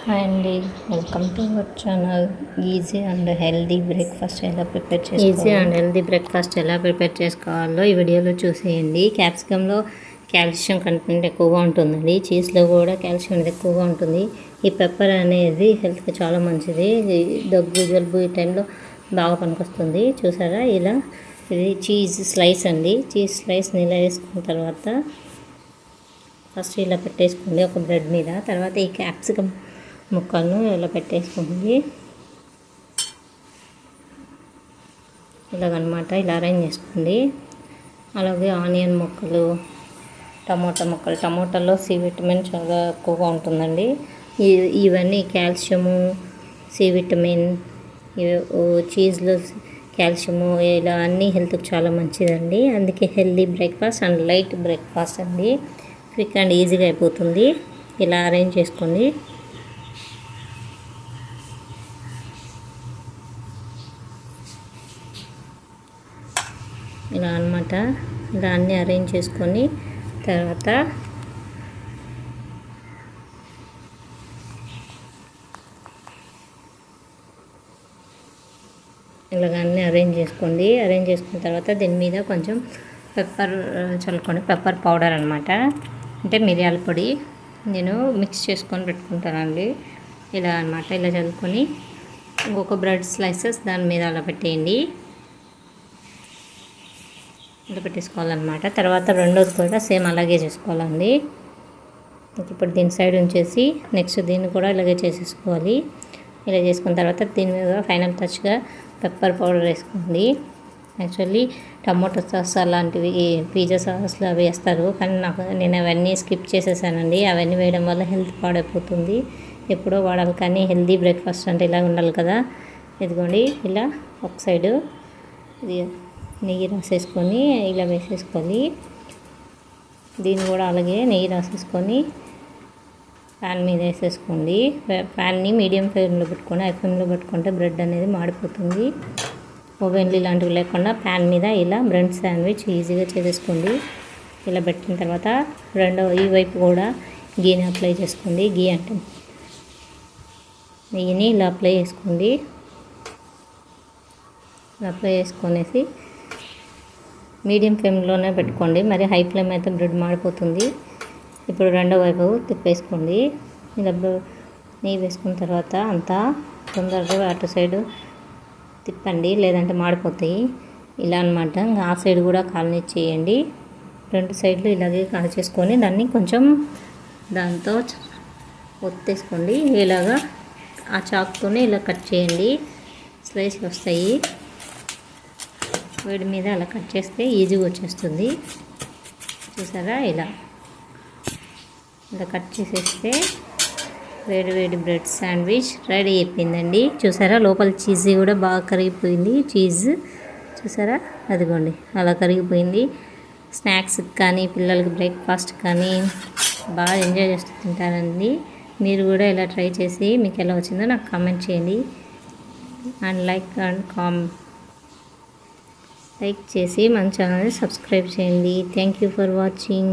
Hi అండి, welcome to our channel. Easy and healthy breakfast ఎలా prepare చేసుకోవాలో ఈ వీడియోలో చూసేయండి. క్యాప్సికంలో కాల్షియం కంటెంట్ ఎక్కువగా ఉంటుందండి. చీజ్లో కూడా కాల్షియం ఎక్కువగా ఉంటుంది. ఈ పెప్పర్ అనేది హెల్త్కి చాలా మంచిది. దగ్గు జలుబు ఈ టైంలో బాగా పనికొస్తుంది. చూసారా, ఇలా ఇది చీజ్ స్లైస్ అండి. చీజ్ స్లైస్ని ఇలా వేసుకున్న తర్వాత ఫస్ట్ ఇలా పెట్టేసుకోండి ఒక బ్రెడ్ మీద. తర్వాత ఈ క్యాప్సికమ్ ముక్కలను ఇలా పెట్టేసుకోండి. ఇలాగనమాట, ఇలా అరేంజ్ చేసుకోండి. అలాగే ఆనియన్ ముక్కలు, టమోటాలో సి విటమిన్ చాలా ఎక్కువగా ఉంటుందండి. ఇవన్నీ కాల్షియము, సి విటమిన్, చీజ్లో కాల్షియము, ఇలా అన్నీ హెల్త్కి చాలా మంచిదండి. అందుకే healthy breakfast and light breakfast అండి. క్విక్ అండ్ ఈజీగా అయిపోతుంది. ఇలా అరేంజ్ చేసుకోండి. ఇలా అన్నమాట, ఇలా అన్నీ అరేంజ్ చేసుకొని తర్వాత ఇలాగ అన్నీ అరేంజ్ చేసుకోండి. అరేంజ్ చేసుకున్న తర్వాత దీని మీద కొంచెం పెప్పర్ చల్లుకోండి. పెప్పర్ పౌడర్ అనమాట, అంటే మిరియాల పొడి. నేను మిక్స్ చేసుకొని పెట్టుకుంటానండి. ఇలా అనమాట, ఇలా చల్లుకొని ఇంకొక బ్రెడ్ స్లైసెస్ దాని మీద అలా పెట్టేయండి. ఇలా పెట్టేసుకోవాలన్నమాట. తర్వాత రెండోది కూడా సేమ్ అలాగే చేసుకోవాలండి. ఇప్పుడు దీని సైడ్ ఉంచేసి నెక్స్ట్ దీన్ని కూడా ఇలాగే చేసేసుకోవాలి. ఇలా చేసుకున్న తర్వాత దీని మీద ఫైనల్ టచ్గా పెప్పర్ పౌడర్ వేసుకోండి. యాక్చువల్లీ టమాటో సాస్ అలాంటివి, పిజ్జా సాస్లు అవి వేస్తారు, కానీ నేను అవన్నీ స్కిప్ చేసేసానండి. అవన్నీ వేయడం వల్ల హెల్త్ పాడైపోతుంది. ఎప్పుడో వాడాలి, కానీ హెల్తీ బ్రేక్ఫాస్ట్ అంటే ఇలా ఉండాలి కదా. ఇదిగోండి, ఇలా ఒక సైడు ఇది నెయ్యి రాసేసుకొని ఇలా వేసేసుకోవాలి. దీన్ని కూడా అలాగే నెయ్యి రాసేసుకొని ప్యాన్ మీద వేసేసుకోండి. ప్యాన్ని మీడియం ఫ్లేమ్లో పెట్టుకొని హై ఫ్లేమ్లో పెట్టుకుంటే బ్రెడ్ అనేది మాడిపోతుంది. ఓవెన్లు ఇలాంటివి లేకుండా ప్యాన్ మీద ఇలా బ్రెడ్ శాండ్విచ్ ఈజీగా చేసేసుకోండి. ఇలా పెట్టిన తర్వాత ఈ వైపు కూడా గీని అప్లై చేసుకోండి. గీ అంటే నెయ్యిని ఇలా అప్లై చేసుకోండి. ఇలా అప్లై చేసుకొనేసి మీడియం ఫ్లేమ్లోనే పెట్టుకోండి, మరి హై ఫ్లేమ్ అయితే బ్రెడ్ మాడిపోతుంది. ఇప్పుడు రెండో వైపు తిప్పేసుకోండి. ఇలా నెయ్యి వేసుకున్న తర్వాత అంతా తొందరగా అటు సైడు తిప్పండి, లేదంటే మాడిపోతాయి. ఇలా అనమాట. ఆ సైడ్ కూడా కాలనిచ్చేయండి. రెండు సైడ్లు ఇలాగే కాల్చేసుకొని దాన్ని కొంచెం దాంతో ఒత్తేసుకోండి. ఇలాగా ఆ చాకుతోనే ఇలా కట్ చేయండి, స్లైస్లు వస్తాయి. వేడి మీద అలా కట్ చేస్తే ఈజీగా వచ్చేస్తుంది. చూసారా, ఇలా కట్ చేసేస్తే వేడి బ్రెడ్ శాండ్విచ్ రెడీ అయిపోయిందండి. చూసారా, లోపల చీజ్ కూడా బాగా కరిగిపోయింది. చీజ్ చూసారా, అదిగోండి అలా కరిగిపోయింది. స్నాక్స్కి కానీ పిల్లలకి బ్రేక్ఫాస్ట్ కానీ బాగా ఎంజాయ్ చేస్తూ తింటారండి. మీరు కూడా ఇలా ట్రై చేసి మీకు ఎలా వచ్చిందో నాకు కామెంట్ చేయండి. అండ్ లైక్ చేసి మన ఛానల్ని సబ్స్క్రైబ్ చేయండి. Thank you for watching.